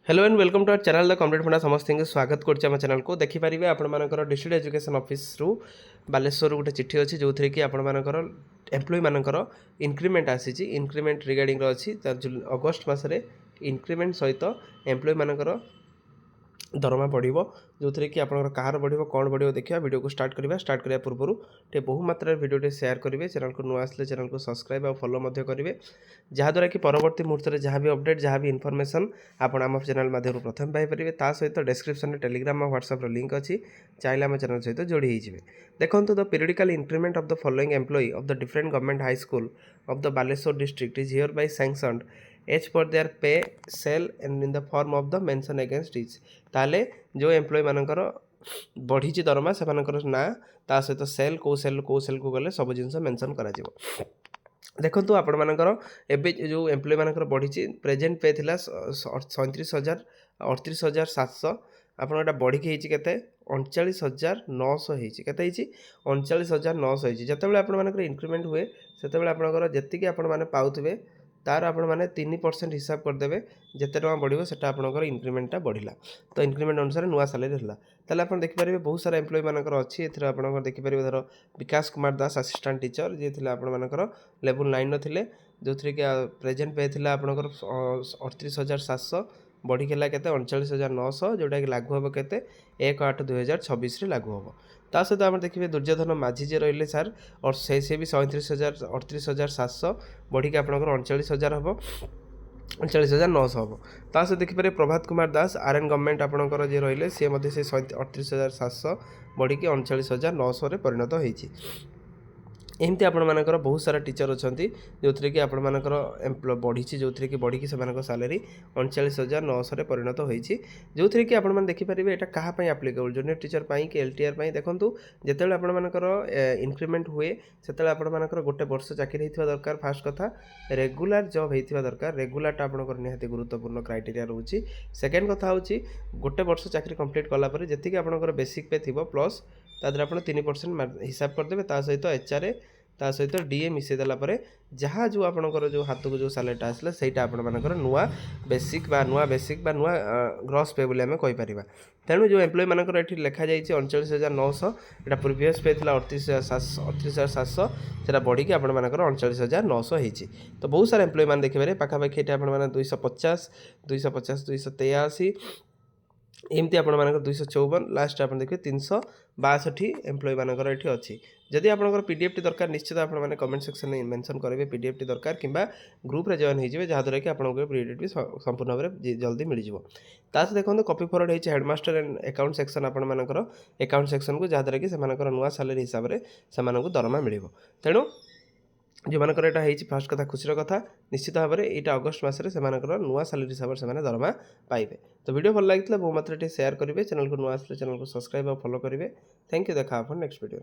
Hello and welcome to our channel the complete फंडा समस्त स्वागत करम चैनल को देखिपारे आपर डिस्ट्रिक्ट एजुकेशन ऑफिस रु बालेश्वर गोटे चिठी अच्छी जो थी कि आपर एम्प्लॉय मानकर इनक्रिमेंट आसी इनक्रिमेंट रिगार्डिंग अच्छी अगस्ट मसरे इनक्रिमेंट सहित एम्प्लॉय मानकर दरमा बढ़ो जो थी कि आपंकर कहार बढ़ो कौन बढ़ो देखा वीडियो को स्टार्ट करने पूर्व टे बहु मात्रा वीडियो शेयर करेंगे चैनल को नुआ आसले चैनल को सब्सक्राइब और फॉलो करेंगे जहाँद्वारा कि परवर्ती मुहूर्त में जहाँ भी अपडेट जहाँ भी इनफॉरमेशन आप आम चैनल माध्यम प्रथम पाइपर ता सहित डिस्क्रिप्शन में टेलीग्राम और व्हाट्सएप लिंक अच्छी चाहिए आम चैनल सहित जोड़ी होइजिबे। देखो the periodical increment of the following employ of the different government high school of the Baleswar district is hereby sanctioned as per their pay cell and in the form of the mention against each ताले जो employ मानकर बढ़ी दरमा से ना ता सहित cell को सेल को गले सब जिन मेंशन करा देखो आपण मानकर एवं जो एम्प्लॉय मानकर बढ़ी प्रेजेंट पे थिला 37,000 आपड़ा बढ़ी के 39,900 के 39,900 जिते आप इनक्रिमेंट हुए से आपंकर जी आपण मैंने पाथे तार आपण मैंने 3% हिसाब करदे जिते टाँग बढ़ो से आपंकर इनक्रिमेंटा बढ़ला तो इनक्रिमेंट अनुसार नुआ सालेरी है ताले आप देखिपारे बहुत सारा एम्प्लॉय मानकर अच्छी एथर आप देखिपारे धर विकास कुमार दास असिस्टेंट टीचर जी थे आपंकर लेवल 9 थे जो थी कि प्रेजेंट पे थी आपंकर 38,700 बढ़ी के 39,900 जोटा कि लागू हम के 1/8/2026 लागू हम ता सहित आप देखिए दुर्योधन माझी जे रही सार और से भी 38,700 बढ़ी के आपंकर 39,000 हम 39,900 हम ता सहित देखिए प्रभात कुमार दास आरएन गवर्नमेंट आपंकर जी रही सी से 38,700 बढ़ी के 39,900 परिणत होती एमती आपर बहुत सारा टीचर अच्छा जो थी कि आपर एम्प्लॉय बढ़ी जो थी कि बढ़ी से सालेरी 39,900 परिणत होती जो थी कि आपने देखिपारे यहाँ क्या आप्लिकेबल जूनियर टीचर कि एलटीआर देखूँ जिते आपर इनक्रिमेंट हुए से आपर गोटे वर्ष चाकरी होता दरकार फास्ट कथा रेगुलर जॉब होता दरकार रेगुलरटा आपंकर निहाती गुरुत्वपूर्ण क्राइटेरिया रोचे सेकेंड कथा हूँ गोटे वर्ष चाकरी कंप्लीट कलापर जी आपंकर बेसिक पे थी प्लस तादर आप 3% हिसाब करदे सहित एचआरए ता सहित डीए मिसेदेला जहाँ जो आपंकर जो हाथ को जो सालेरीटा आसला सहीटा आपर नुआ बेसिक नुआ ग्रॉस पे बोली आम कहीपर तेणु जो एम्प्लॉय मानकर ये लिखा जाइए 39,900 यहाँ प्रिवियस पे थी 38,700 से बढ़ी आपर 39,900 होती तो बहुत सारा एम्प्लॉय मैंने देखिए पाखापाखि ये आप 250 283 एमती आप 254 लास्ट आप देखिए 362 एम्प्लॉय मानकर ये अच्छी जदि आपंकर पीडीएफ टी दरकार निश्चित आपने कमेंट सेक्शन में मेंशन करेंगे पीडीएफ टी दरकार कि ग्रुप रे जॉइन हो जहाँद्वारा कि आपको पीडीएफ टी संपूर्ण भाव में जल्दी मिल जाए देखो कॉपी फॉरवर्ड होती हेडमास्टर एंड अकाउंट सेक्शन आपंकर अकाउंट सेक्शन को जहाँद्वारा कि नुआ सालेरी हिसाब से दरमा मिल तेणु जो मानकर यहाँ होती फास्ट कथा खुशी कथा निश्चित भाव में यहाँ अगस्ट मसरे से नुआ सालेरी हिसाब से दरमा पाइबे तो वीडियो भल लगी बहुत मात्रा शेयर करेंगे चैनल को नुआ आसले चैनल को सब्सक्राइब और फॉलो करेंगे थैंक यू देखा नेक्स्ट वीडियो।